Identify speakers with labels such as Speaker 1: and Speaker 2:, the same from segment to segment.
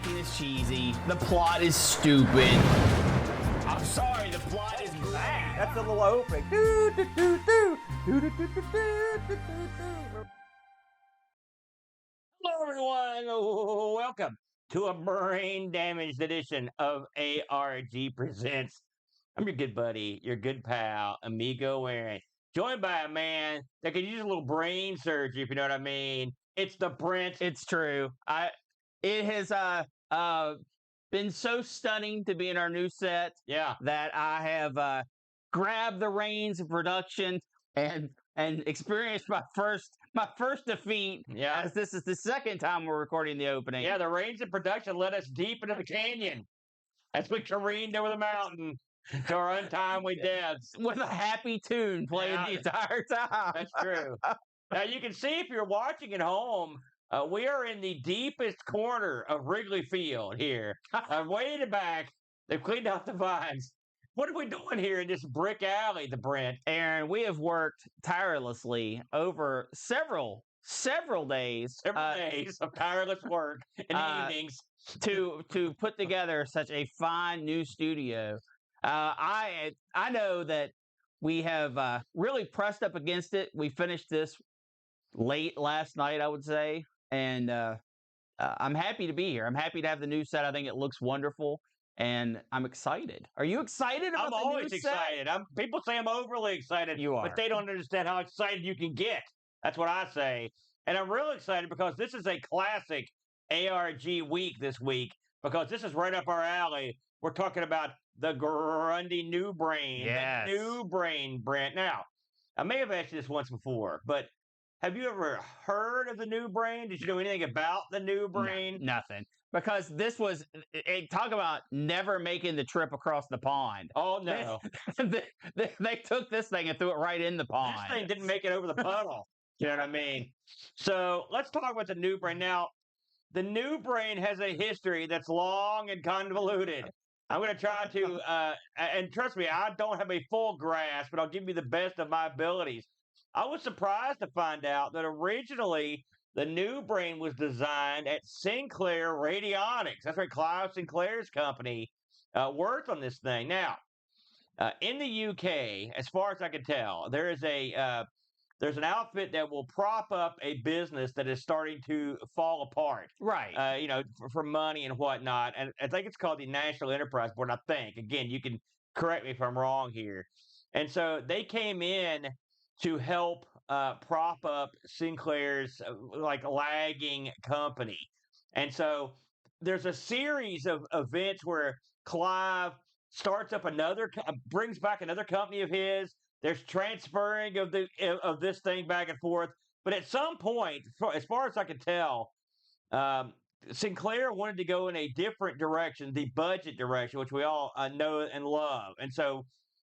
Speaker 1: acting is cheesy. The plot is stupid. I'm sorry, the plot is bad.
Speaker 2: That's a little opening.
Speaker 3: Hello, everyone. Welcome to a brain-damaged edition of ARG Presents. I'm your good buddy, your good pal, Amigo Aaron, joined by a man that could use a little brain surgery, if you know what I mean. It's the Brent.
Speaker 1: It's true. It has been so stunning to be in our new set that I have grabbed the reins of production and experienced my first defeat. As this is the second time we're recording the opening.
Speaker 3: Yeah, the reins of production led us deep into the canyon as we careened over the mountain to our untimely deaths
Speaker 1: with a happy tune playing the entire time.
Speaker 3: That's true. Now you can see if you're watching at home, we are in the deepest corner of Wrigley Field here. Way in the back, they've cleaned out the vines. What are we doing here in this brick alley, the Brent?
Speaker 1: Aaron, we have worked tirelessly over several days.
Speaker 3: Several days of tireless work and evenings
Speaker 1: to put together such a fine new studio. I know that we have really pressed up against it. We finished this late last night, I would say, and I'm happy to be here. I'm happy to have the new set. I think it looks wonderful, and I'm excited. Are you excited about the new set?
Speaker 3: I'm always excited. People say I'm overly excited.
Speaker 1: You are.
Speaker 3: But they don't understand how excited you can get. That's what I say. And I'm really excited because this is a classic ARG week this week, because this is right up our alley. We're talking about the Grundy NEWBRAIN.
Speaker 1: Yes.
Speaker 3: The NEWBRAIN, Brent. Now, I may have asked you this once before, but have you ever heard of the NEWBRAIN? Did you know anything about the NEWBRAIN?
Speaker 1: No, nothing. Because this was, talk about never making the trip across the pond.
Speaker 3: Oh, no.
Speaker 1: They took this thing and threw it right in the pond.
Speaker 3: This thing didn't make it over the puddle. You know what I mean? So let's talk about the NEWBRAIN. Now, the NEWBRAIN has a history that's long and convoluted. I'm going to try to, and trust me, I don't have a full grasp, but I'll give you the best of my abilities. I was surprised to find out that originally the NEWBRAIN was designed at Sinclair Radionics. That's right, Clive Sinclair's company worked on this thing. Now, in the UK, as far as I can tell, there is there's an outfit that will prop up a business that is starting to fall apart.
Speaker 1: Right.
Speaker 3: For money and whatnot. And I think it's called the National Enterprise Board, I think. Again, you can correct me if I'm wrong here. And so they came in to help prop up Sinclair's lagging company. And so there's a series of events where Clive starts up brings back another company of his. There's transferring of this thing back and forth. But at some point, as far as I can tell, Sinclair wanted to go in a different direction, the budget direction, which we all know and love. And so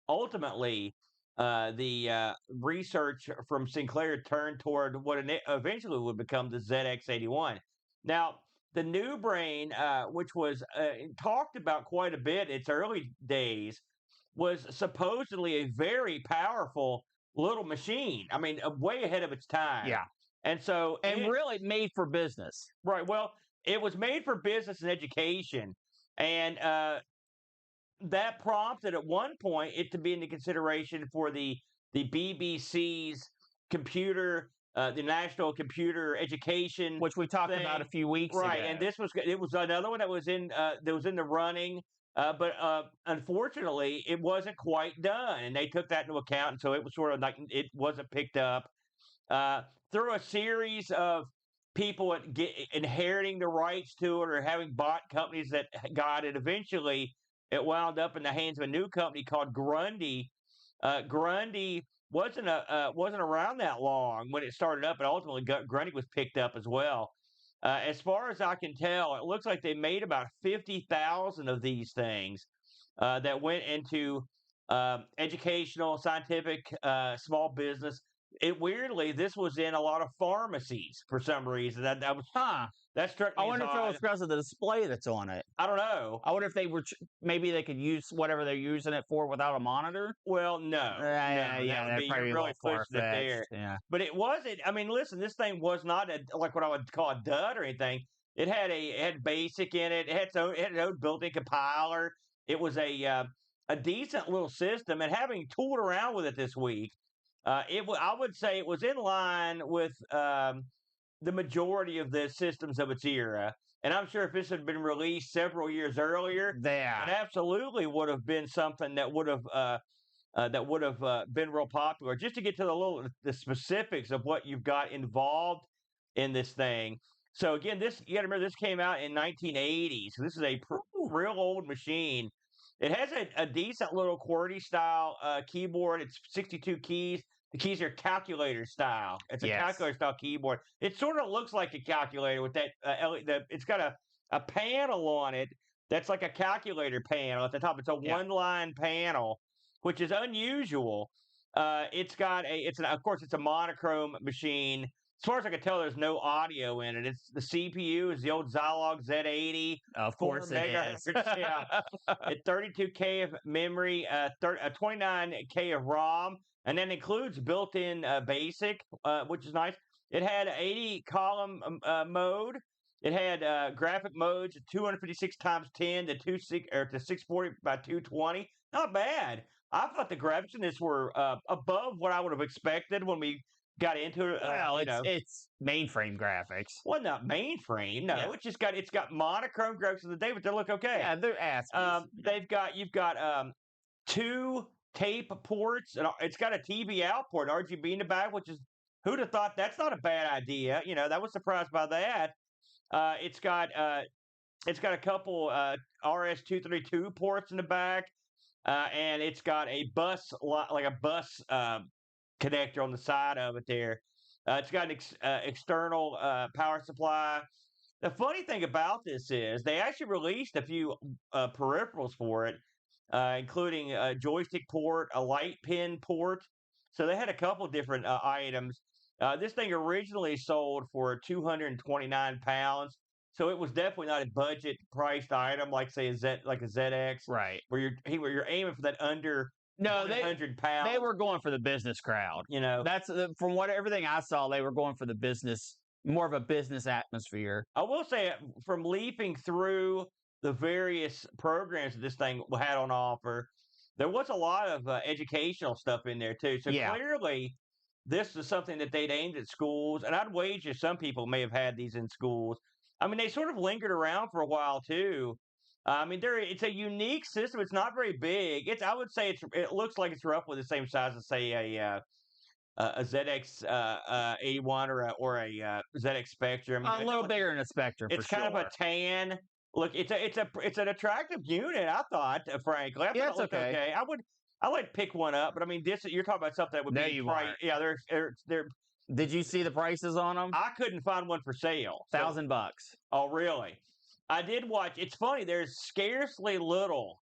Speaker 3: ultimately, the research from Sinclair turned toward what eventually would become the ZX81. Now, the NEWBRAIN, which was talked about quite a bit in its early days, was supposedly a very powerful little machine. I mean, way ahead of its time.
Speaker 1: Yeah.
Speaker 3: And so...
Speaker 1: And really made for business.
Speaker 3: Right. Well, it was made for business and education. And that prompted at one point it to be into consideration for the BBC's computer, the National Computer Education,
Speaker 1: which we talked about a few weeks
Speaker 3: ago.
Speaker 1: Right,
Speaker 3: and it was another one that was in the running, but unfortunately it wasn't quite done, and they took that into account, and so it was sort of like it wasn't picked up through a series of people inheriting the rights to it or having bought companies that got it. Eventually, it wound up in the hands of a new company called Grundy. Grundy wasn't around that long when it started up, and ultimately Grundy was picked up as well. As far as I can tell, it looks like they made about 50,000 of these things that went into educational, scientific, small business. Weirdly, this was in a lot of pharmacies for some reason. That was that struck me.
Speaker 1: I wonder if it was because of the display that's on it.
Speaker 3: I don't know.
Speaker 1: I wonder if they were maybe they could use whatever they're using it for without a monitor.
Speaker 3: Well, no,
Speaker 1: that would
Speaker 3: be really pushing it there.
Speaker 1: Yeah,
Speaker 3: but it wasn't. I mean, listen, this thing was not like what I would call a dud or anything. It had BASIC in it. It had its own built-in compiler. It was a decent little system. And having tooled around with it this week, I would say it was in line with the majority of the systems of its era. And I'm sure if this had been released several years earlier, it absolutely would have been something that would have been real popular. Just to get to the specifics of what you've got involved in this thing. So again, you got to remember this came out in 1980, so this is a real old machine. It has a decent little QWERTY style keyboard. It's 62 keys. The keys are calculator style. It's a calculator style keyboard. It sort of looks like a calculator with that. It's got a panel on it that's like a calculator panel at the top. It's a one-line panel, which is unusual. Of course, it's a monochrome machine. As far as I can tell, there's no audio in it. It's the CPU is the old Zilog Z80.
Speaker 1: Of course it is.
Speaker 3: Yeah. It's 32K of memory, 29K of ROM, and that includes built-in BASIC, which is nice. It had 80 column mode. It had graphic modes 256 times 10 to 640 by 220. Not bad. I thought the graphics in this were above what I would have expected when we got into it.
Speaker 1: Well, it's mainframe graphics.
Speaker 3: Well, not mainframe. No, it's got monochrome graphics of the day, but they look okay.
Speaker 1: Yeah, they're ASCII.
Speaker 3: You've got 2 tape ports, and it's got a TV out port, RGB in the back, which is who'd have thought that's not a bad idea. That was surprised by that. It's got a couple RS-232 ports in the back. And it's got a bus connector on the side of it there. It's got an external power supply. The funny thing about this is they actually released a few peripherals for it, including a joystick port, a light pin port. So they had a couple different items. This thing originally sold for £229. So it was definitely not a budget priced item like say a ZX,
Speaker 1: right?
Speaker 3: Where you're aiming for that under £100.
Speaker 1: They were going for the business crowd. That's from everything I saw. They were going for the business, more of a business atmosphere.
Speaker 3: I will say, from leafing through the various programs that this thing had on offer, there was a lot of educational stuff in there too. So clearly, this is something that they'd aimed at schools, and I'd wager some people may have had these in schools. I mean, they sort of lingered around for a while too. I mean, it's a unique system. It's not very big. I would say it looks like it's roughly the same size as say a ZX 81 or a ZX Spectrum.
Speaker 1: A little bigger than a Spectrum.
Speaker 3: It's kind of a tan. Look, it's an attractive unit. I thought, frankly, I thought it looked okay. I would pick one up, but I mean, you're talking about something that would be priced. Yeah, they're.
Speaker 1: Did you see the prices on them?
Speaker 3: I couldn't find one for sale.
Speaker 1: $1,000.
Speaker 3: Oh, really? I did watch. It's funny. There's scarcely little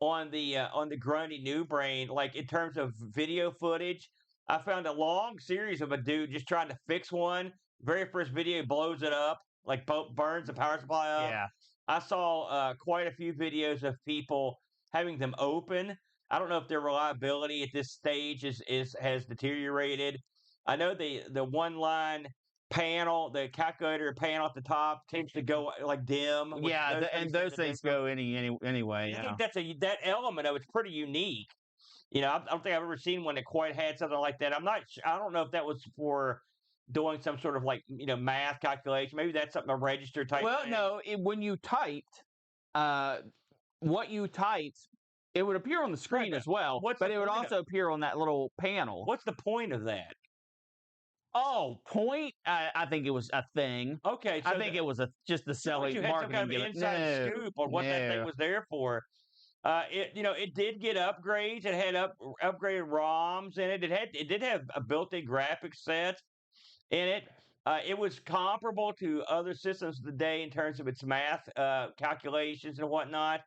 Speaker 3: on the Grundy NEWBRAIN, like in terms of video footage. I found a long series of a dude just trying to fix one. Very first video blows it up, like burns the power supply up.
Speaker 1: Yeah.
Speaker 3: I saw quite a few videos of people having them open. I don't know if their reliability at this stage has deteriorated. I know the one line panel, the calculator panel at the top tends to go like dim.
Speaker 1: Yeah, those things go anyway.
Speaker 3: I think that element of it's pretty unique. I don't think I've ever seen one that quite had something like that. I don't know if that was for doing some sort of math calculation. Maybe that's something a register type.
Speaker 1: Well,
Speaker 3: thing.
Speaker 1: no, when you typed, what you typed, it would appear on the screen as well, but it would also appear on that little panel.
Speaker 3: What's the point of that?
Speaker 1: Oh, point? I think it was a thing.
Speaker 3: Okay,
Speaker 1: so I think it was just the selling marketing.
Speaker 3: Some kind of inside scoop on what that thing was there for. It did get upgrades. It had upgraded ROMs in it. It did have a built-in graphics set in it. It was comparable to other systems of the day in terms of its math calculations and whatnot.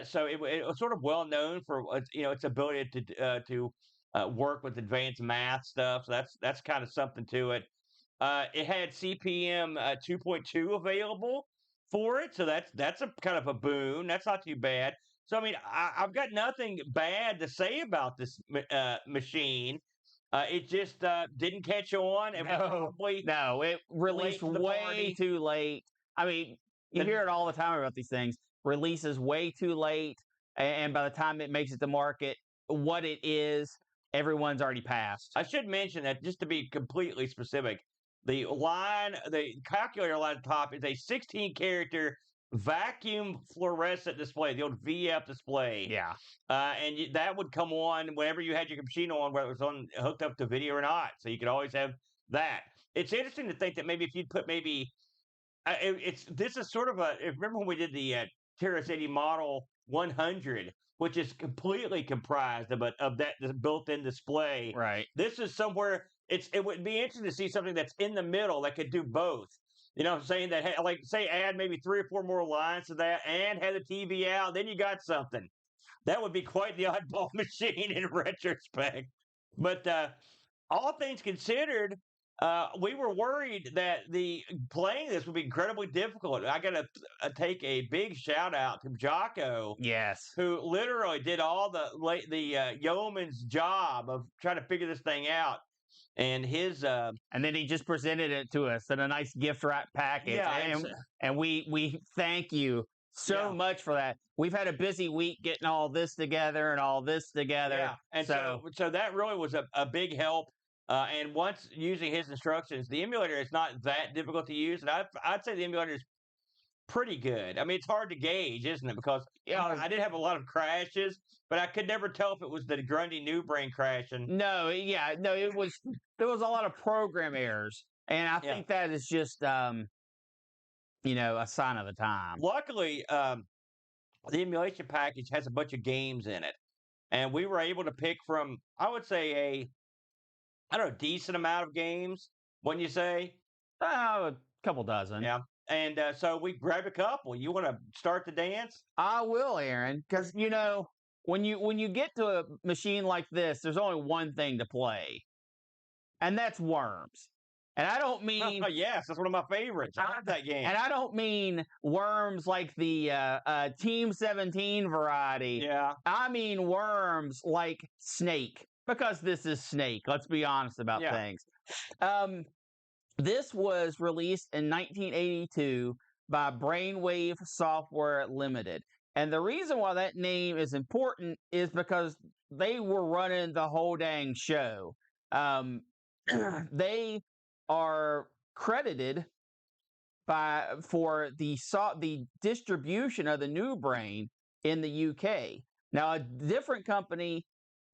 Speaker 3: So it was sort of well known for its ability to work with advanced math stuff. So that's kind of something to it. It had CPM 2.2 available for it, so that's a kind of a boon. That's not too bad. So I mean, I've got nothing bad to say about this machine. It just didn't catch on. It was probably
Speaker 1: No, it released
Speaker 3: to the
Speaker 1: way
Speaker 3: party.
Speaker 1: too late. I mean, you hear it all the time about these things. Releases way too late, and by the time it makes it to market, what it is, everyone's already passed.
Speaker 3: I should mention that just to be completely specific, the calculator line at the top is a 16-character vacuum fluorescent display, the old VF display.
Speaker 1: Yeah.
Speaker 3: And that would come on whenever you had your computer on, whether it was hooked up to video or not. So you could always have that. It's interesting to think that maybe if you'd put this is sort of remember when we did the Terrace 80 Model 100, which is completely comprised of that built-in display.
Speaker 1: Right.
Speaker 3: This is somewhere it would be interesting to see something that's in the middle that could do both. You know what I'm saying? That add maybe 3 or 4 more lines to that and have the TV out, then you got something. That would be quite the oddball machine in retrospect. But all things considered, we were worried that playing this would be incredibly difficult. I got to take a big shout out to Jocko.
Speaker 1: Yes.
Speaker 3: Who literally did all the yeoman's job of trying to figure this thing out. And
Speaker 1: and then he just presented it to us in a nice gift wrap package.
Speaker 3: Yeah,
Speaker 1: and we thank you so much for that. We've had a busy week getting all this together and all this together.
Speaker 3: Yeah, and so that really was a big help. And once using his instructions, the emulator is not that difficult to use, and I'd say the emulator is pretty good. I mean, it's hard to gauge, isn't it? Because I did have a lot of crashes, but I could never tell if it was the Grundy NEWBRAIN crashing.
Speaker 1: No, it was there was a lot of program errors, and I think that is just a sign of the time.
Speaker 3: Luckily, the emulation package has a bunch of games in it, and we were able to pick from, I would say, a decent amount of games. Wouldn't you say?
Speaker 1: A couple dozen.
Speaker 3: Yeah. And so we grabbed a couple. You want to start the dance?
Speaker 1: I will, Aaron, because when you get to a machine like this, there's only one thing to play, and that's Worms. And I don't mean
Speaker 3: yes, that's one of my favorites. I love that game.
Speaker 1: And I don't mean Worms like the Team 17 variety.
Speaker 3: Yeah.
Speaker 1: I mean Worms like Snake, because this is Snake. Let's be honest about things. This was released in 1982 by Brainwave Software Limited. And the reason why that name is important is because they were running the whole dang show. They are credited for the distribution of the NEWBRAIN in the UK. Now, a different company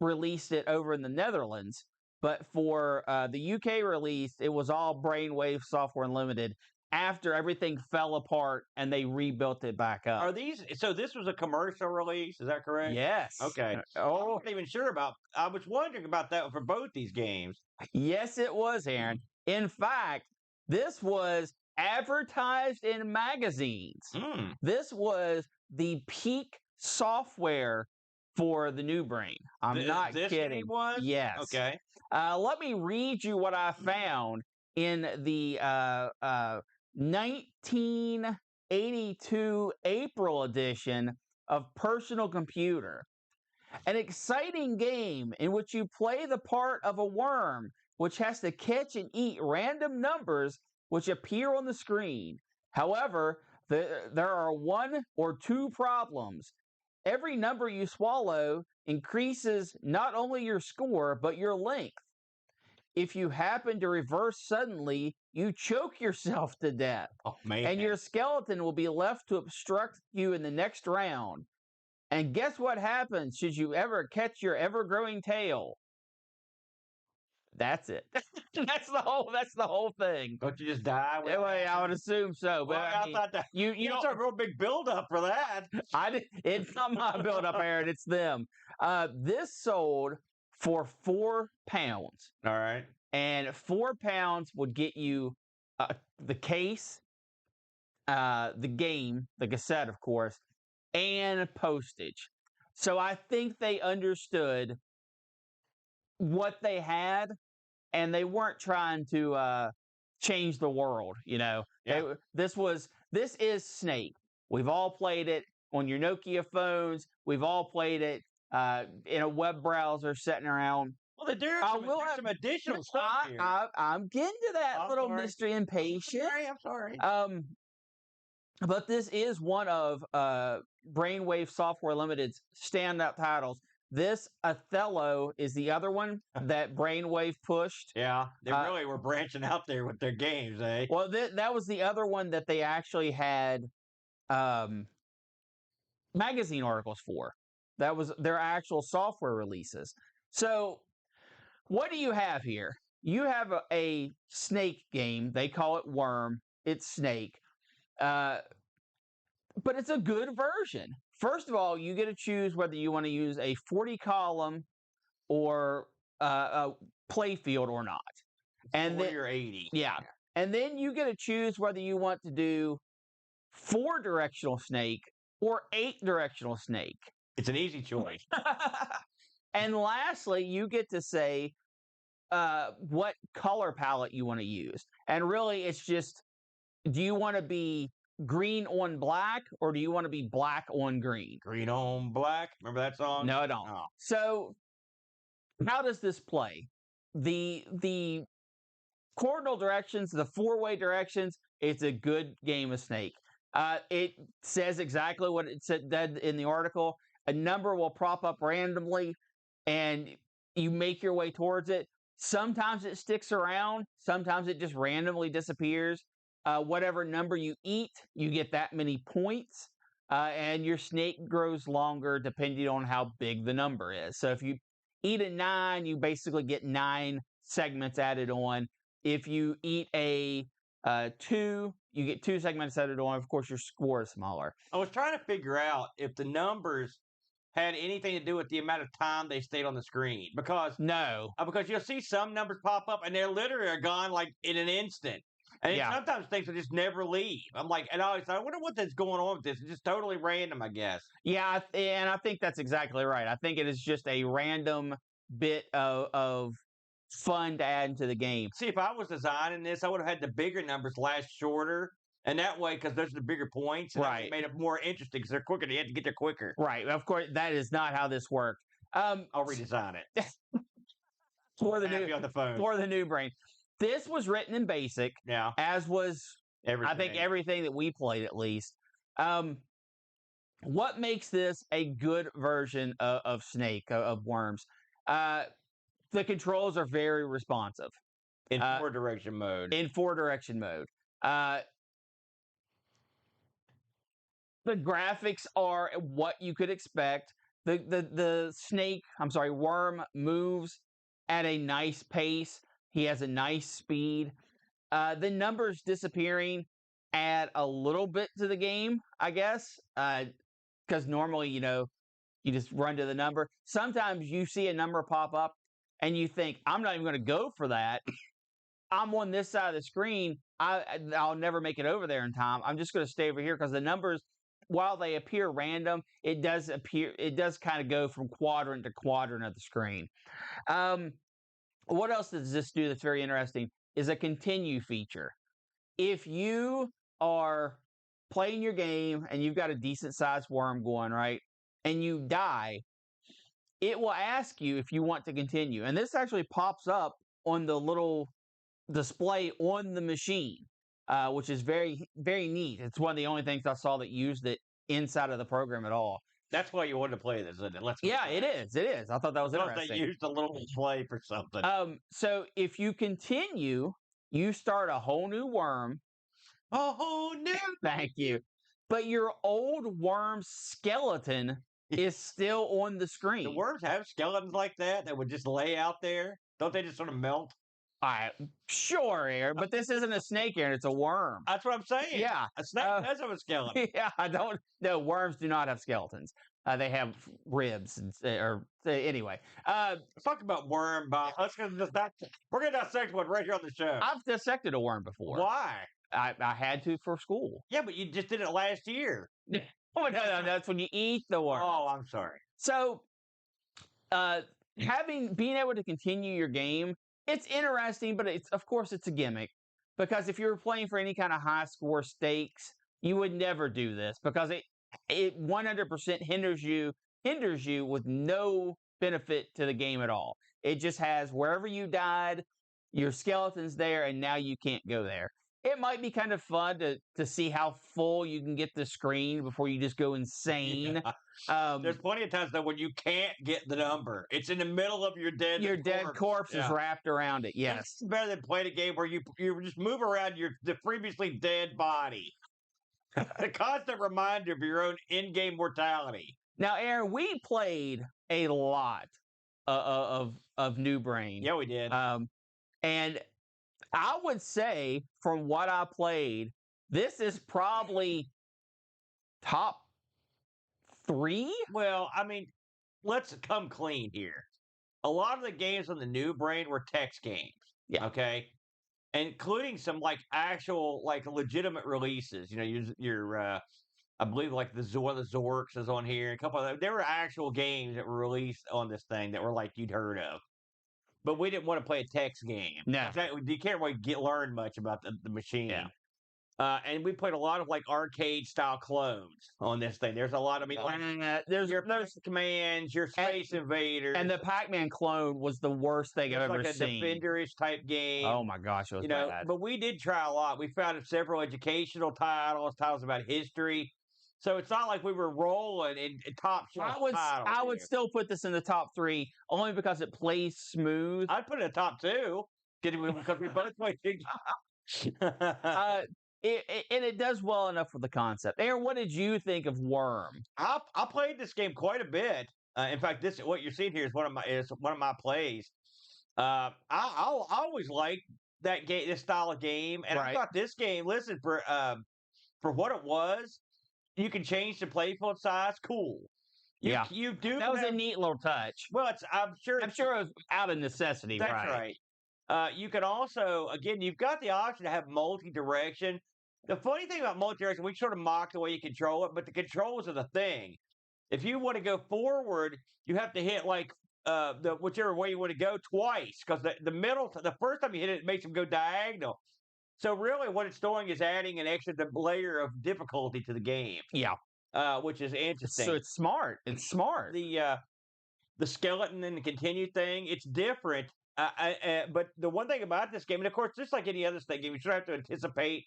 Speaker 1: released it over in the Netherlands, but for the UK release, it was all Brainwave Software Limited after everything fell apart and they rebuilt it back up.
Speaker 3: So this was a commercial release, is that correct?
Speaker 1: Yes.
Speaker 3: Okay. I wasn't even sure I was wondering about that for both these games.
Speaker 1: Yes, it was, Aaron. In fact, this was advertised in magazines. This was the peak software for the NEWBRAIN. I'm not kidding.
Speaker 3: This was?
Speaker 1: Yes.
Speaker 3: Okay.
Speaker 1: Let me read you what I found in the 1982 April edition of Personal Computer. An exciting game in which you play the part of a worm which has to catch and eat random numbers which appear on the screen. However, there are 1 or 2 problems. Every number you swallow increases not only your score, but your length. If you happen to reverse suddenly, you choke yourself to death.
Speaker 3: Oh, man.
Speaker 1: And your skeleton will be left to obstruct you in the next round. And guess what happens should you ever catch your ever-growing tail? That's it. That's the whole thing.
Speaker 3: Don't you just die?
Speaker 1: Anyway, I would assume so. But
Speaker 3: I thought that
Speaker 1: you
Speaker 3: don't have a real big build-up for that.
Speaker 1: It's not my build-up, Aaron. It's them. This sold for £4.
Speaker 3: All right.
Speaker 1: And £4 would get you the case, the game, the cassette, of course, and postage. So I think they understood what they had, and they weren't trying to change the world.
Speaker 3: Yeah.
Speaker 1: This is Snake. We've all played it on your Nokia phones. We've all played it in a web browser sitting around.
Speaker 3: Well, there's some additional stuff here.
Speaker 1: I'm getting to that little mystery and patience.
Speaker 3: I'm sorry.
Speaker 1: But this is one of Brainwave Software Limited's standout titles. This Othello is the other one that Brainwave pushed.
Speaker 3: Yeah, they really were branching out there with their games, eh?
Speaker 1: Well, that was the other one that they actually had magazine articles for. That was their actual software releases. So, what do you have here? You have a snake game. They call it Worm. It's Snake. But it's a good version. First of all, you get to choose whether you want to use a 40-column or a play field or not.
Speaker 3: And 40 or 80.
Speaker 1: Yeah. And then you get to choose whether you want to do 4-directional snake or 8-directional snake.
Speaker 3: It's an easy choice.
Speaker 1: And lastly, you get to say what color palette you want to use. And really, it's just, do you want to be green on black or do you want to be black on green?
Speaker 3: Green on black. Remember that song?
Speaker 1: No, I don't.
Speaker 3: Oh.
Speaker 1: So, how does this play? The cardinal directions, the 4-way directions, it's a good game of Snake. It says exactly what it said in the article. A number will prop up randomly, and you make your way towards it. Sometimes it sticks around. Sometimes it just randomly disappears. Whatever number you eat, you get that many points, and your snake grows longer depending on how big the number is. So if you eat a 9, you basically get 9 segments added on. If you eat a 2, you get 2 segments added on. Of course, your score is smaller.
Speaker 3: I was trying to figure out if the numbers had anything to do with the amount of time they stayed on the screen. Because you'll see some numbers pop up and they're literally gone like in an instant. And sometimes things will just never leave. I'm like, and I wonder what that's going on with this. It's just totally random, I guess.
Speaker 1: Yeah, and I think that's exactly right. I think it is just a random bit of fun to add into the game.
Speaker 3: See, if I was designing this, I would have had the bigger numbers last shorter. And that way, because those are the bigger points, and it made it more interesting because they're quicker. They had to get there quicker.
Speaker 1: Right. Of course, that is not how this worked.
Speaker 3: I'll redesign it.
Speaker 1: For the new brain. This was written in BASIC, as was I think everything that we played at least. What makes this a good version of Snake, of Worms? The controls are very responsive.
Speaker 3: In 4-direction mode.
Speaker 1: In 4-direction mode. The graphics are what you could expect. The worm moves at a nice pace. He has a nice speed. The numbers disappearing add a little bit to the game, I guess, because normally, you just run to the number. Sometimes you see a number pop up and you think, I'm not even going to go for that. I'm on this side of the screen. I'll never make it over there in time. I'm just going to stay over here because the numbers, while they appear random, it does kind of go from quadrant to quadrant of the screen. What else does this do that's very interesting is a continue feature. If you are playing your game and you've got a decent sized worm going, right, and you die, it will ask you if you want to continue. And this actually pops up on the little display on the machine, which is very, very neat. It's one of the only things I saw that used it inside of the program at all.
Speaker 3: That's why you wanted to play this, isn't it?
Speaker 1: It is. It is. I thought that was interesting.
Speaker 3: They used a little display for something.
Speaker 1: So if you continue, you start a whole new worm.
Speaker 3: A whole new.
Speaker 1: Thank you. But your old worm skeleton is still on the screen.
Speaker 3: Do worms have skeletons like that would just lay out there? Don't they just sort of melt?
Speaker 1: Sure, Aaron, but this isn't a snake, Aaron. It's a worm.
Speaker 3: That's what I'm saying.
Speaker 1: Yeah.
Speaker 3: A snake does have a skeleton.
Speaker 1: Yeah, no, worms do not have skeletons. They have ribs. Anyway.
Speaker 3: Let's talk about worm, Bob. We're going to dissect one right here on the show.
Speaker 1: I've dissected a worm before.
Speaker 3: Why?
Speaker 1: I had to for school.
Speaker 3: Yeah, but you just did it last year.
Speaker 1: Oh, no, that's when you eat the worm.
Speaker 3: Oh, I'm sorry.
Speaker 1: So, being able to continue your game, it's interesting, but of course it's a gimmick. Because if you were playing for any kind of high score stakes, you would never do this because it 100% hinders you with no benefit to the game at all. It just has wherever you died, your skeleton's there, and now you can't go there. It might be kind of fun to see how full you can get the screen before you just go insane.
Speaker 3: Yeah. There's plenty of times though when you can't get the number. It's in the middle of your dead
Speaker 1: corpse is wrapped around it. Yes,
Speaker 3: it's better than playing a game where you just move around the previously dead body. The constant reminder of your own in-game mortality.
Speaker 1: Now, Aaron, we played a lot of New Brain.
Speaker 3: Yeah, we did.
Speaker 1: And I would say, from what I played, this is probably top 3.
Speaker 3: Well, I mean, let's come clean here. A lot of the games on the New Brain were text games.
Speaker 1: Yeah.
Speaker 3: Okay. Including some like actual like legitimate releases. You know, your I believe like the Zorks is on here. A couple of them. There were actual games that were released on this thing that were like you'd heard of. But we didn't want to play a text game.
Speaker 1: No.
Speaker 3: You can't really learn much about the machine.
Speaker 1: Yeah.
Speaker 3: And we played a lot of like arcade style clones on this thing. There's a lot of there's commands, your Space Invaders,
Speaker 1: and the Pac-Man clone was the worst thing I've ever seen.
Speaker 3: Like a Defenderish type game.
Speaker 1: Oh my gosh, it was bad.
Speaker 3: But we did try a lot. We found several educational titles about history. So it's not like we were rolling in top shelf titles.
Speaker 1: I would still put this in the top 3 only because it plays smooth.
Speaker 3: I'd put it in the top 2 because we both played.
Speaker 1: And it does well enough for the concept. Aaron, what did you think of Worm?
Speaker 3: I played this game quite a bit. In fact, what you're seeing here is one of my plays. I always liked that game, this style of game, and I thought this game. Listen, for what it was, you can change the playfield size. Cool. You do.
Speaker 1: That was a neat little touch.
Speaker 3: Well, I'm sure it
Speaker 1: was out of necessity.
Speaker 3: That's right. You can also, again, you've got the option to have multi-direction. The funny thing about multi-direction, we sort of mock the way you control it, but the controls are the thing. If you want to go forward, you have to hit like the whichever way you want to go twice, because the first time you hit it, it makes them go diagonal. So really, what it's doing is adding an extra layer of difficulty to the game.
Speaker 1: Yeah,
Speaker 3: which is interesting.
Speaker 1: So it's smart. It's smart.
Speaker 3: The skeleton and the continue thing, it's different. But the one thing about this game, and of course, just like any other game, you sort of have to anticipate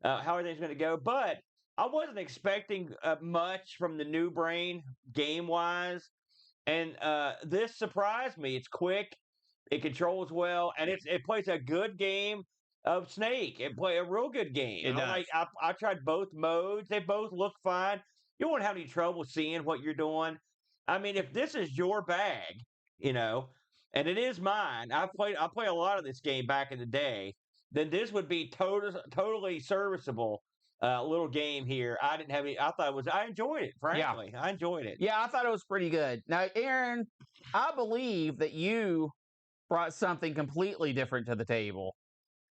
Speaker 3: how everything's going to go. But I wasn't expecting much from the New Brain game-wise, and this surprised me. It's quick, it controls well, and it plays a good game of Snake. It plays a real good game.
Speaker 1: It does.
Speaker 3: I tried both modes. They both look fine. You won't have any trouble seeing what you're doing. I mean, if this is your bag, and it is mine. I play a lot of this game back in the day. Then this would be totally serviceable little game here. I didn't have any. I enjoyed it. Frankly, I enjoyed it.
Speaker 1: Yeah, I thought it was pretty good. Now, Aaron, I believe that you brought something completely different to the table.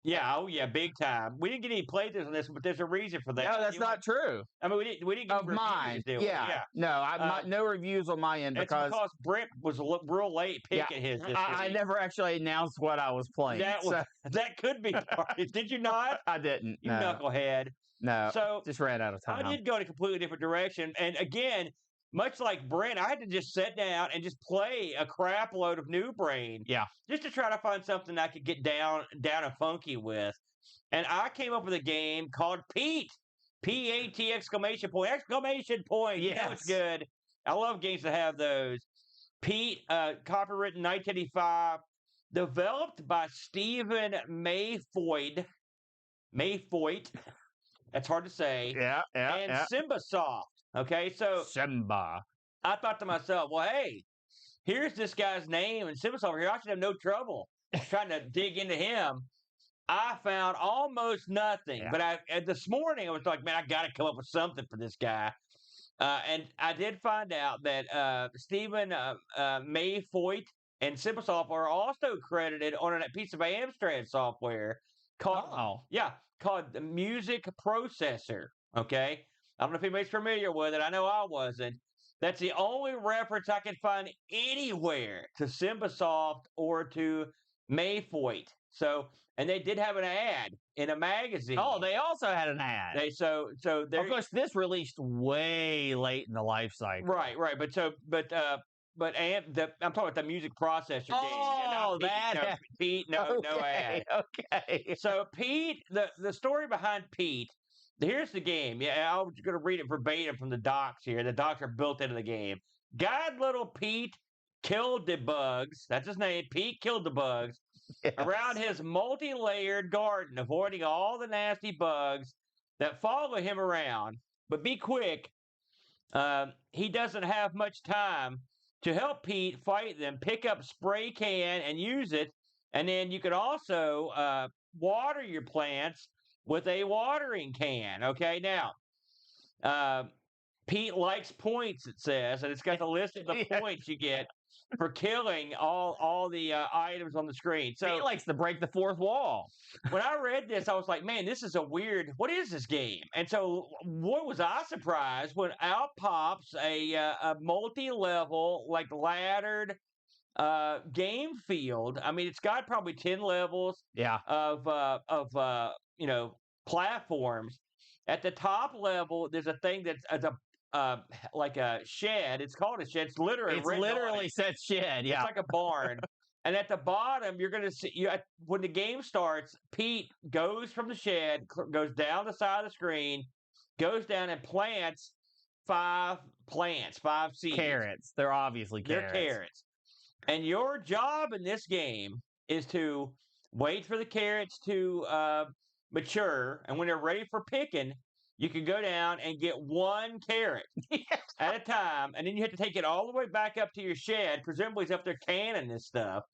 Speaker 3: Yeah, oh yeah, big time. We didn't get any playthroughs on this, but there's a reason for that.
Speaker 1: No, that's not true.
Speaker 3: I mean, we didn't get
Speaker 1: of mine.
Speaker 3: Yeah.
Speaker 1: No, no reviews on my end because
Speaker 3: Brent was real late picking his.
Speaker 1: I never actually announced what I was playing.
Speaker 3: That could be part. Did you not?
Speaker 1: I didn't.
Speaker 3: You knucklehead.
Speaker 1: No.
Speaker 3: So
Speaker 1: just ran out of time.
Speaker 3: I did go in a completely different direction, and again, much like Brent, I had to just sit down and just play a crap load of New Brain.
Speaker 1: Yeah.
Speaker 3: Just to try to find something I could get down and funky with. And I came up with a game called PEAT. P-A-T exclamation point.
Speaker 1: Yes.
Speaker 3: That was good. I love games that have those. PEAT, copyright in 1985. Developed by Stephen Mayfoyd. That's hard to say.
Speaker 1: Yeah.
Speaker 3: And Simbasoft. Okay, so
Speaker 1: Simba.
Speaker 3: I thought to myself, well, hey, here's this guy's name, and Simbasoft here. I should have no trouble trying to dig into him. I found almost nothing, but this morning I was like, man, I got to come up with something for this guy. And I did find out that Stephen Mayfoyd and Simbasoft are also credited on a piece of Amstrad software called the Music Processor. Okay. I don't know if anybody's familiar with it. I know I wasn't. That's the only reference I can find anywhere to Simbasoft or to Mayfoyd. So, and they did have an ad in a magazine.
Speaker 1: Oh, they also had an ad.
Speaker 3: Of
Speaker 1: course, this released way late in the life cycle.
Speaker 3: Right. I'm talking about the music processor game.
Speaker 1: Oh, that.
Speaker 3: Pete, no ad.
Speaker 1: Okay.
Speaker 3: So Pete, the story behind Pete. Here's the game. Yeah, I'm going to read it verbatim from the docs here. The docs are built into the game. God, little Pete killed the bugs. That's his name. Pete killed the bugs around his multi-layered garden, avoiding all the nasty bugs that follow him around. But be quick. He doesn't have much time. To help Pete fight them, pick up spray can and use it. And then you can also water your plants with a watering can. Okay, now, Pete likes points, it says, and it's got the list of the points you get for killing all the items on the screen. So
Speaker 1: he likes to break the fourth wall.
Speaker 3: When I read this, I was like, man, this is a weird, what is this game? And so what was I surprised when out pops a multi-level, like laddered game field. I mean, it's got probably 10 levels of platforms. At the top level, there's a thing that's like a shed. It's called a shed. It's literally
Speaker 1: said shed. Yeah,
Speaker 3: it's like a barn. And at the bottom, you're going to see when the game starts, Pete goes from the shed, goes down the side of the screen, goes down and plants 5 seeds.
Speaker 1: Carrots. They're obviously carrots.
Speaker 3: They're carrots. And your job in this game is to wait for the carrots to mature. And when they're ready for picking, you can go down and get 1 carrot at a time. And then you have to take it all the way back up to your shed. Presumably it's up there canning this stuff.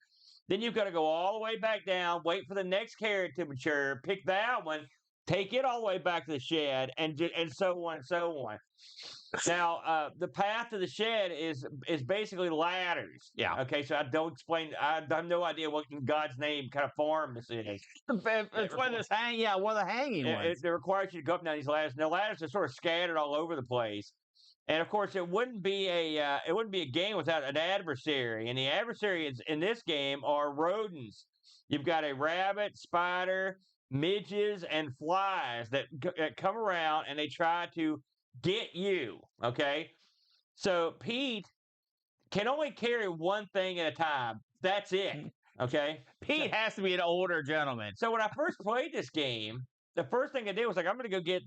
Speaker 3: Then you've got to go all the way back down, wait for the next carrot to mature, pick that one, take it all the way back to the shed, and so on and so on. Now, the path to the shed is basically ladders.
Speaker 1: Yeah.
Speaker 3: Okay, so I have no idea what in God's name kind of farm this is.
Speaker 1: It's one of those one of the hanging ones.
Speaker 3: It requires you to go up and down these ladders. Now, ladders are sort of scattered all over the place. And of course, it wouldn't be a game without an adversary. And the adversaries in this game are rodents. You've got a rabbit, spider, midges, and flies that come around and they try to get you. Okay, so Pete can only carry 1 thing at a time. That's it. Okay,
Speaker 1: Pete has to be an older gentleman.
Speaker 3: So when I first played this game, the first thing I did was like, I'm going to go get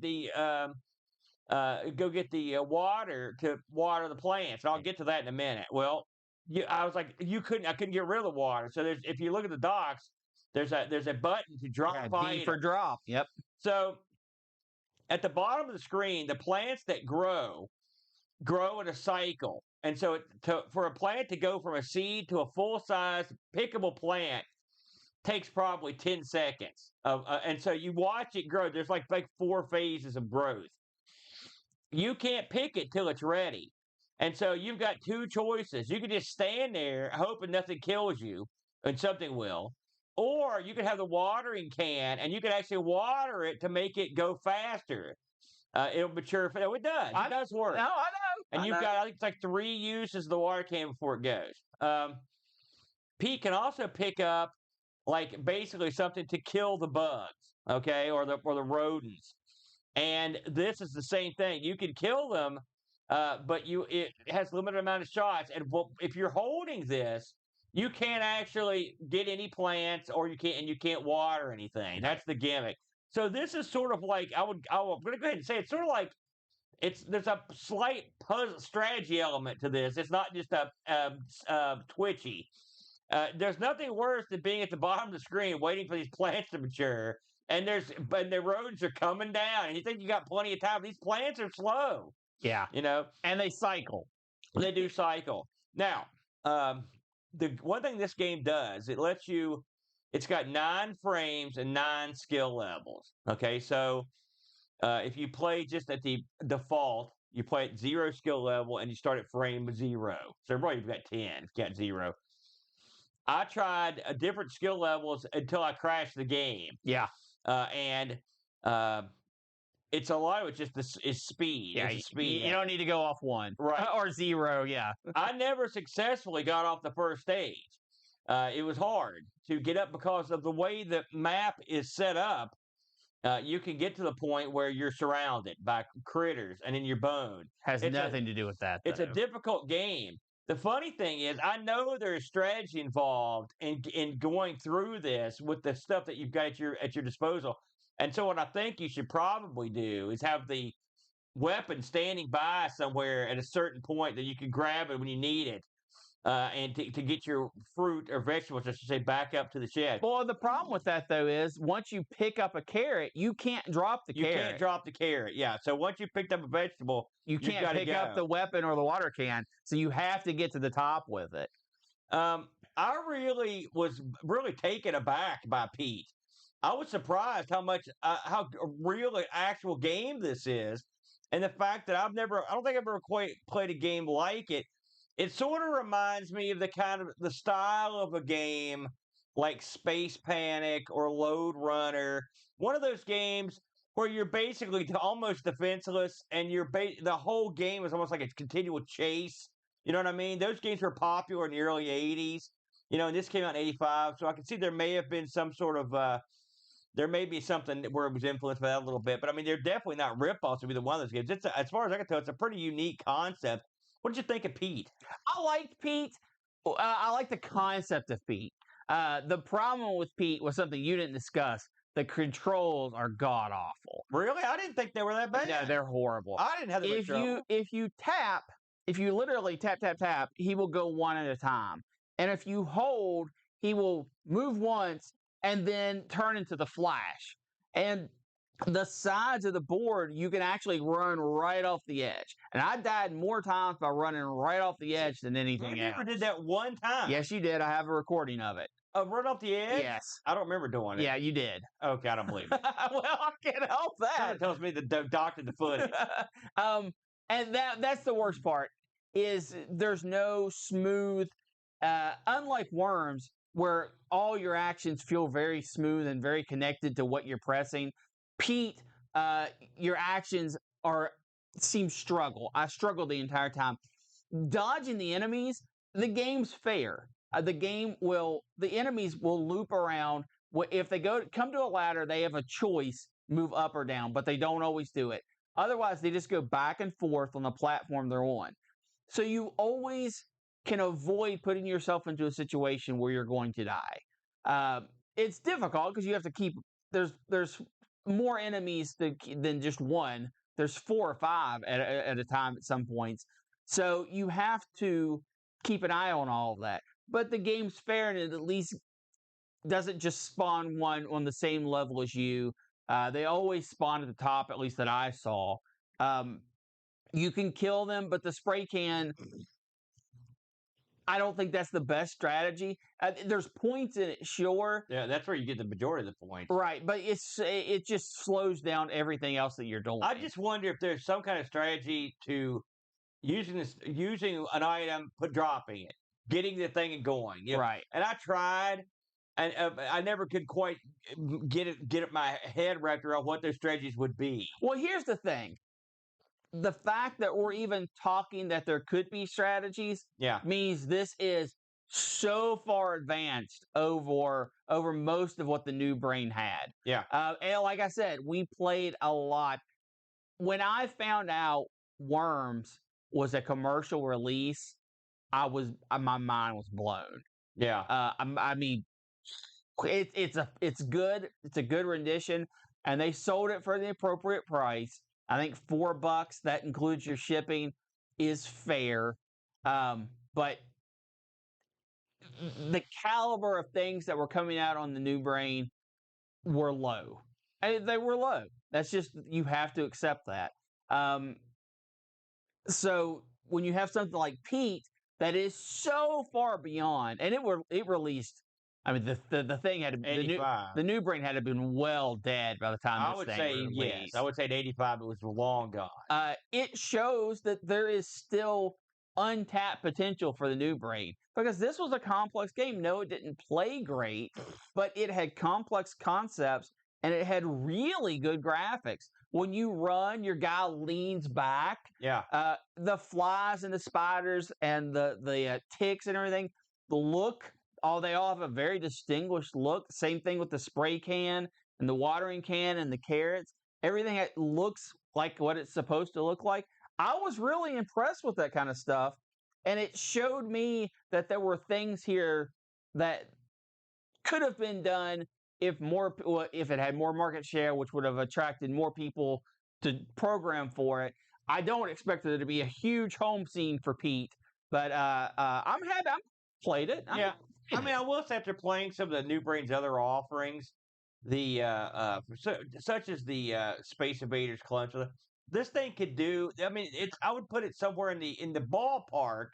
Speaker 3: the water to water the plants. And I'll get to that in a minute. Well, I was like, I couldn't get rid of the water. So if you look at the docks, there's a button to drop.
Speaker 1: D for drop. Yep.
Speaker 3: So at the bottom of the screen, the plants that grow in a cycle. And so for a plant to go from a seed to a full-size pickable plant takes probably 10 seconds. And so you watch it grow. There's like 4 phases of growth. You can't pick it till it's ready. And so you've got 2 choices. You can just stand there hoping nothing kills you, and something will. Or you can have the watering can, and you can actually water it to make it go faster. It'll mature. It does. It does work.
Speaker 1: No, I know.
Speaker 3: And you've got, I think it's like 3 uses of the water can before it goes. Pete can also pick up, like, basically something to kill the bugs, okay, or the rodents. And this is the same thing. You can kill them, but it has a limited amount of shots. And if you're holding this, you can't actually get any plants, or you can't water anything. That's the gimmick. So this is sort of like I'm going to go ahead and say it's sort of like there's a slight puzzle strategy element to this. It's not just a twitchy. There's nothing worse than being at the bottom of the screen waiting for these plants to mature. And the rodents are coming down, and you think you got plenty of time. These plants are slow.
Speaker 1: Yeah. And they cycle.
Speaker 3: They do cycle. Now, the one thing this game does, it's got 9 frames and 9 skill levels. Okay, so if you play just at the default, you play at 0 skill level, and you start at frame 0. So really, you've got 10. You've got 0. I tried different skill levels until I crashed the game.
Speaker 1: Yeah.
Speaker 3: And it's a lot of it just is speed.
Speaker 1: Yeah,
Speaker 3: speed.
Speaker 1: You don't need to go off 1.
Speaker 3: Right.
Speaker 1: Or 0, yeah.
Speaker 3: I never successfully got off the first stage. It was hard to get up because of the way the map is set up. You can get to the point where you're surrounded by critters and in your bone.
Speaker 1: Has nothing to do with that, though.
Speaker 3: It's a difficult game. The funny thing is, I know there's strategy involved in going through this with the stuff that you've got at your disposal. And so, what I think you should probably do is have the weapon standing by somewhere at a certain point that you can grab it when you need it, and to get your fruit or vegetables, I should say, back up to the shed.
Speaker 1: Well, the problem with that though is once you pick up a carrot, you can't drop the
Speaker 3: You
Speaker 1: carrot.
Speaker 3: can't drop the carrot. Yeah. So once you picked up a vegetable,
Speaker 1: You
Speaker 3: you've
Speaker 1: can't
Speaker 3: gotta
Speaker 1: pick up
Speaker 3: go.
Speaker 1: the weapon or the water can, so you have to get to the top with it.
Speaker 3: I really was really taken aback by Pete. I was surprised how real an actual game this is, and the fact that I don't think I've ever quite played a game like it. It sort of reminds me of the style of a game like Space Panic or Load Runner, one of those games where you're basically almost defenseless, and the whole game is almost like a continual chase. You know what I mean? Those games were popular in the early '80s. And this came out in '85, so I can see there may have been some sort of there may be something where it was influenced by that a little bit, but I mean, they're definitely not ripoffs of either one of those games. As far as I can tell, it's a pretty unique concept. What did you think of Pete?
Speaker 1: I liked Pete. I like the concept of Pete. The problem with Pete was something you didn't discuss. The controls are god awful.
Speaker 3: Really? I didn't think they were that bad.
Speaker 1: No, they're horrible.
Speaker 3: I didn't have that much trouble.
Speaker 1: If you literally tap, he will go one at a time. And if you hold, he will move once and then turn into the Flash. And the sides of the board, you can actually run right off the edge. And I died more times by running right off the edge than anything else.
Speaker 3: You never did that one time.
Speaker 1: Yes, you did. I have a recording of it.
Speaker 3: Run off the edge?
Speaker 1: Yes.
Speaker 3: I don't remember doing it.
Speaker 1: Yeah, you did.
Speaker 3: Okay, I don't believe it.
Speaker 1: Well, I can't help that.
Speaker 3: That tells me the doctored the footage.
Speaker 1: And that's the worst part is there's no smooth, unlike Worms, where all your actions feel very smooth and very connected to what you're pressing. Pete, your actions seem struggle. I struggled the entire time. Dodging the enemies, the game's fair. The enemies will loop around. If they come to a ladder, they have a choice, move up or down, but they don't always do it. Otherwise, they just go back and forth on the platform they're on. So you always can avoid putting yourself into a situation where you're going to die. It's difficult because you have to keep. There's more enemies than just one. There's 4 or 5 at a time at some points. So you have to keep an eye on all of that. But the game's fair, and it at least doesn't just spawn one on the same level as you. They always spawn at the top, at least that I saw. You can kill them, but the spray can, I don't think that's the best strategy. There's points in it, sure.
Speaker 3: Yeah, that's where you get the majority of the points.
Speaker 1: Right, but it just slows down everything else that you're doing.
Speaker 3: I just wonder if there's some kind of strategy to using an item, dropping it, getting the thing and going.
Speaker 1: Right.
Speaker 3: And I tried, and I never could quite get my head wrapped around what those strategies would be.
Speaker 1: Well, here's the thing. The fact that we're even talking that there could be strategies means this is so far advanced over most of what the New Brain had.
Speaker 3: Yeah.
Speaker 1: And like I said, we played a lot. When I found out Worms was a commercial release, my mind was blown.
Speaker 3: Yeah.
Speaker 1: I mean, it's good. It's a good rendition, and they sold it for the appropriate price. I think $4, that includes your shipping, is fair. But the caliber of things that were coming out on the New Brain were low. They were low. That's just, you have to accept that. So when you have something like Pete that is so far beyond, and it released. I mean, the thing had to be the new Brain had to have been well dead by the time this thing was released.
Speaker 3: Yes. I would say at 85 it was long gone.
Speaker 1: It shows that there is still untapped potential for the New Brain, because this was a complex game. No, it didn't play great, but it had complex concepts and it had really good graphics. When you run, your guy leans back.
Speaker 3: Yeah.
Speaker 1: The flies and the spiders and the ticks and everything, they all have a very distinguished look. Same thing with the spray can and the watering can and the carrots. Everything looks like what it's supposed to look like. I was really impressed with that kind of stuff. and it showed me that there were things here that could have been done if if it had more market share, which would have attracted more people to program for it. I don't expect there to be a huge home scene for Pete, but I'm happy. I played it.
Speaker 3: Yeah. I mean, I will say after playing some of the New Brain's other offerings, the such as the Space Invaders Clutch, this thing could do. I mean, I would put it somewhere in the ballpark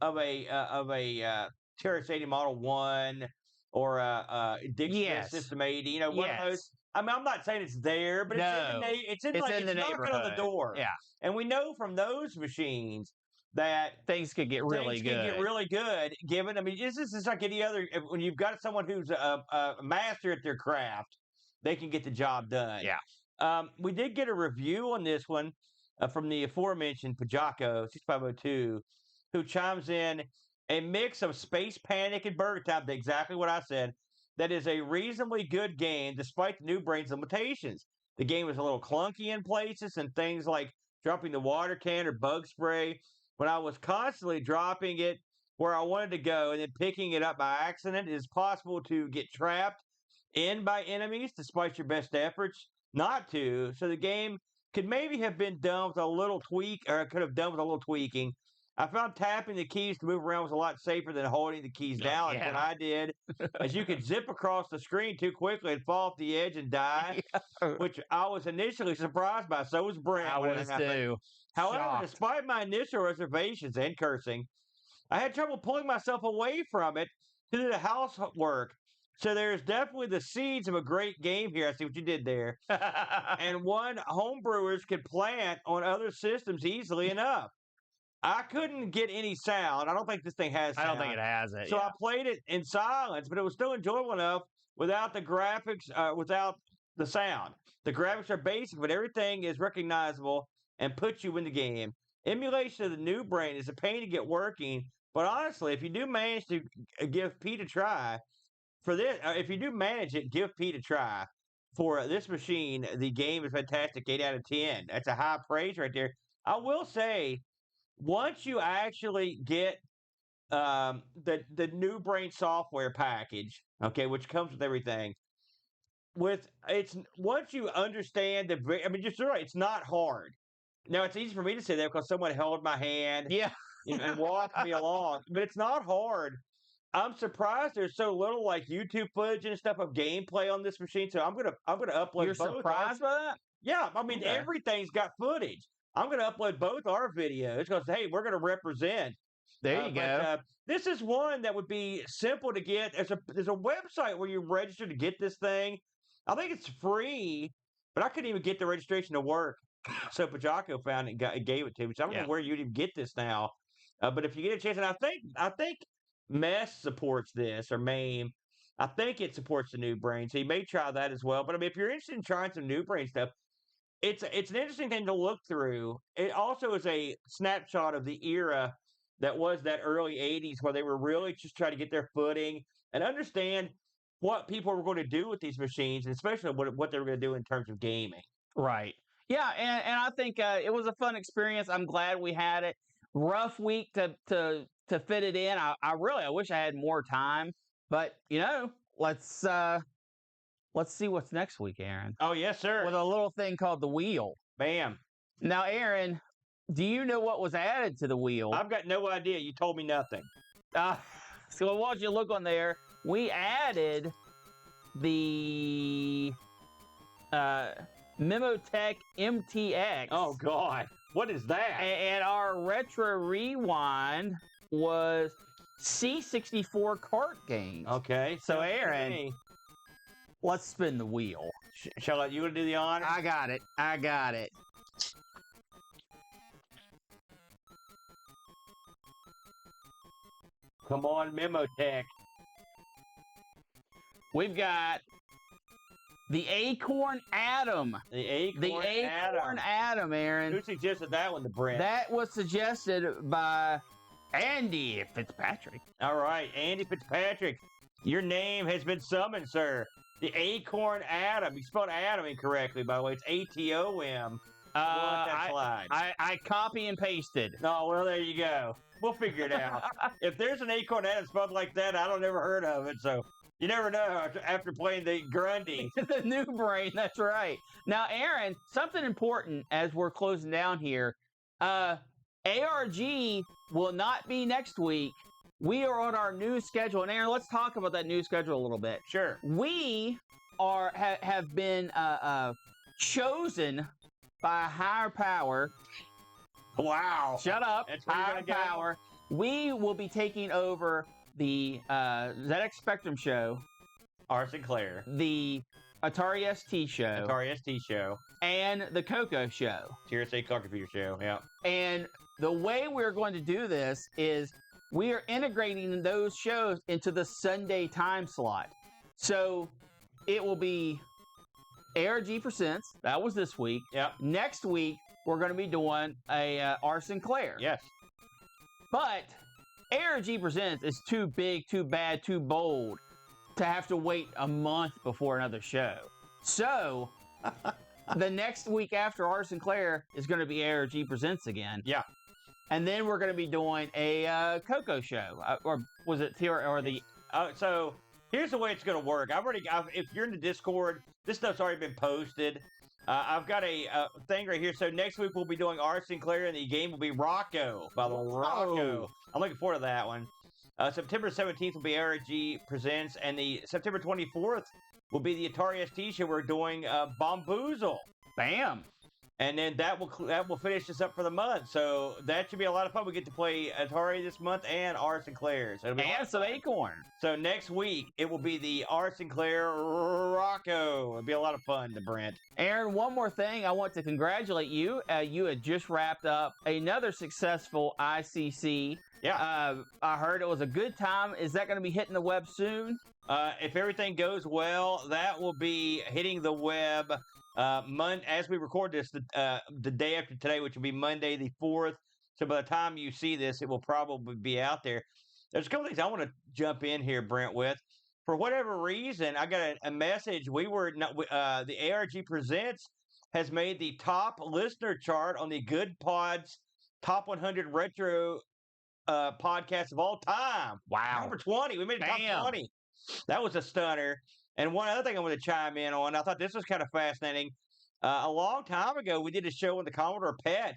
Speaker 3: of a Terrace 80 Model 1 or a Dixie
Speaker 1: Yes.
Speaker 3: System 80. You know, one of those.
Speaker 1: Yes.
Speaker 3: I mean, I'm not saying it's there, but
Speaker 1: No.
Speaker 3: it's in
Speaker 1: It's
Speaker 3: like
Speaker 1: in the
Speaker 3: it's knocking on the
Speaker 1: neighborhood.
Speaker 3: door.
Speaker 1: Yeah.
Speaker 3: And we know from those machines that
Speaker 1: Things could get really
Speaker 3: things
Speaker 1: good.
Speaker 3: can get really good. Given, I mean, this is like any other. When you've got someone who's a master at their craft, they can get the job done.
Speaker 1: Yeah.
Speaker 3: We did get a review on this one from the aforementioned Pajako 6502, who chimes in a mix of Space Panic and Burger Time. Exactly what I said. That is a reasonably good game, despite the New Brain's limitations. The game is a little clunky in places, and things like dropping the water can or bug spray when I was constantly dropping it where I wanted to go and then picking it up by accident. It is possible to get trapped in by enemies despite your best efforts not to. So the game could maybe have been done with a little tweak, or could have done with a little tweaking. I found tapping the keys to move around was a lot safer than holding the keys down. That's what I did, as you could zip across the screen too quickly and fall off the edge and die, which I was initially surprised by. So was Brent.
Speaker 1: I was too.
Speaker 3: However,
Speaker 1: Shocked.
Speaker 3: despite my initial reservations and cursing, I had trouble pulling myself away from it to do the housework. So there's definitely the seeds of a great game here. I see what you did there. And one homebrewers could plant on other systems easily enough. I couldn't get any sound. I don't think this thing has sound.
Speaker 1: I don't think it has it.
Speaker 3: So I played it in silence, but it was still enjoyable enough without the graphics, without the sound. The graphics are basic, but everything is recognizable and puts you in the game. Emulation of the New Brain is a pain to get working, but honestly, if you do manage to give Pete a try for this, if you do manage it, give Pete a try for this machine. The game is fantastic, 8 out of 10. That's a high praise right there. I will say, once you actually get the New Brain software package, okay, which comes with everything, once you understand I mean, just right, it's not hard. Now it's easy for me to say that because someone held my hand, and walked me along, but it's not hard. I'm surprised there's so little like YouTube footage and stuff of gameplay on this machine. So I'm gonna upload.
Speaker 1: You're
Speaker 3: both
Speaker 1: surprised by that?
Speaker 3: Yeah, I mean everything's got footage. I'm gonna upload both our videos because hey, we're gonna represent.
Speaker 1: There you go.
Speaker 3: This is one that would be simple to get. There's a website where you register to get this thing. I think it's free, but I couldn't even get the registration to work. So Pajako found it and gave it to me. So I don't know where you'd even get this now. But if you get a chance, and I think MESS supports this, or MAME. I think it supports the New Brain, so you may try that as well. But I mean, if you're interested in trying some New Brain stuff, it's an interesting thing to look through. It also is a snapshot of the era that was that early 80s where they were really just trying to get their footing and understand what people were going to do with these machines, and especially what they were going to do in terms of gaming.
Speaker 1: Right. Yeah, and I think it was a fun experience. I'm glad we had it. Rough week to fit it in. I wish I had more time, but let's see what's next week, Aaron.
Speaker 3: Oh yes, sir.
Speaker 1: With a little thing called the wheel.
Speaker 3: Bam.
Speaker 1: Now, Aaron, do you know what was added to the wheel?
Speaker 3: I've got no idea. You told me nothing.
Speaker 1: So why don't you look on there? We added the Memotech MTX.
Speaker 3: Oh God, what is that?
Speaker 1: And our Retro Rewind was C64 kart games.
Speaker 3: Okay.
Speaker 1: So Aaron, let's spin the wheel.
Speaker 3: Shall I let you do the honor?
Speaker 1: I got it.
Speaker 3: Come on, Memotech.
Speaker 1: We've got the Acorn Atom.
Speaker 3: The Acorn
Speaker 1: Atom, Aaron.
Speaker 3: Who suggested that one to Brent?
Speaker 1: That was suggested by Andy Fitzpatrick.
Speaker 3: All right, Andy Fitzpatrick. Your name has been summoned, sir. The Acorn Atom. You spelled Atom incorrectly, by the way. It's ATOM. We'll let that slide.
Speaker 1: I copy and pasted.
Speaker 3: No, well, there you go. We'll figure it out. If there's an acorn that is spelled like that, I don't ever heard of it. So you never know after playing the Grundy.
Speaker 1: The new brain, that's right. Now, Aaron, something important as we're closing down here. ARG will not be next week. We are on our new schedule. And Aaron, let's talk about that new schedule a little bit.
Speaker 3: Sure.
Speaker 1: We have been chosen by a higher power.
Speaker 3: Wow.
Speaker 1: Shut up.
Speaker 3: That's where you're
Speaker 1: Higher
Speaker 3: gonna go?
Speaker 1: power. We will be taking over the ZX Spectrum show,
Speaker 3: R. Sinclair.
Speaker 1: the Atari ST show,
Speaker 3: Atari ST show.
Speaker 1: and the Coco show.
Speaker 3: TRS-8 Car Computer show. Yeah.
Speaker 1: And the way we're going to do this is we are integrating those shows into the Sunday time slot. So it will be ARG Presents. That was this week.
Speaker 3: Yep.
Speaker 1: Next week, we're going to be doing a R. Sinclair.
Speaker 3: Yes.
Speaker 1: But ARG Presents is too big, too bad, too bold to have to wait a month before another show. So the next week after R. Sinclair is going to be ARG Presents again.
Speaker 3: Yeah.
Speaker 1: And then we're going to be doing a Coco show. Or was it or the...
Speaker 3: So here's the way it's going to work. If you're in the Discord, this stuff's already been posted. I've got a thing right here. So next week we'll be doing R. Sinclair, and the game will be Rocco. By the way, Rocco. I'm looking forward to that one. September 17th will be ARG Presents, and the September 24th will be the Atari ST show. We're doing Bomboozle.
Speaker 1: Bam!
Speaker 3: And then that will finish us up for the month. So that should be a lot of fun. We get to play Atari this month and R. Sinclair. So
Speaker 1: And some Acorn.
Speaker 3: So next week, it will be the R. Sinclair Rocco. It'll be a lot of fun, the Brent.
Speaker 1: Aaron, one more thing. I want to congratulate you. You had just wrapped up another successful ICC.
Speaker 3: Yeah.
Speaker 1: I heard it was a good time. Is that going to be hitting the web soon?
Speaker 3: If everything goes well, that will be hitting the web as we record this, the day after today, which will be Monday the 4th. So by the time you see this, it will probably be out there. There's a couple things I want to jump in here, Brent, with. For whatever reason, I got a message. The ARG Presents has made the top listener chart on the Good Pods Top 100 Retro podcasts of all time.
Speaker 1: Wow.
Speaker 3: Number 20. We made it top 20. That was a stunner. And one other thing I want to chime in on, I thought this was kind of fascinating. A long time ago, we did a show on the Commodore PET.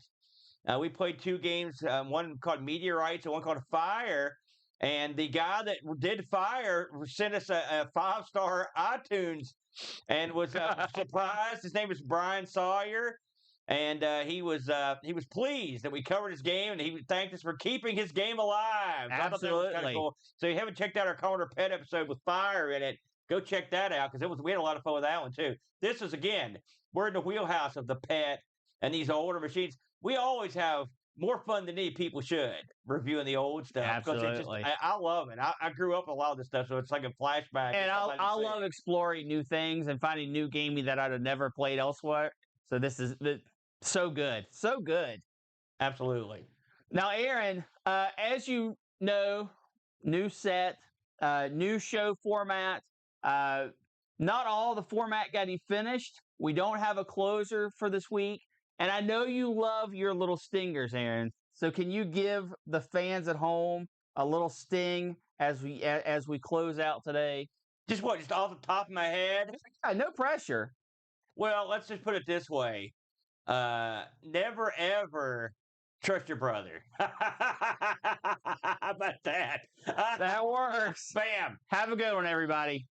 Speaker 3: We played two games, one called Meteorites and one called Fire. And the guy that did Fire sent us a 5-star iTunes and was surprised. His name was Brian Sawyer. And he was pleased that we covered his game, and he thanked us for keeping his game alive. So I thought that was kind of cool. So if you haven't checked out our Commodore PET episode with Fire in it, go check that out, because we had a lot of fun with that one too. This is, again, we're in the wheelhouse of the PET and these older machines. We always have more fun than any people should reviewing the old stuff.
Speaker 1: Absolutely.
Speaker 3: I love it. I grew up with a lot of this stuff, so it's like a flashback.
Speaker 1: And I love exploring new things and finding new gaming that I'd have never played elsewhere. So this is so good. So good.
Speaker 3: Absolutely.
Speaker 1: Now, Aaron, as you know, new set, new show format. Not all the format got finished. We don't have a closer for this week. And I know you love your little stingers, Aaron. So can you give the fans at home a little sting as we close out today?
Speaker 3: Just off the top of my head?
Speaker 1: Yeah, no pressure.
Speaker 3: Well, let's just put it this way. Never, ever trust your brother. How about that?
Speaker 1: That works.
Speaker 3: Bam.
Speaker 1: Have a good one, everybody.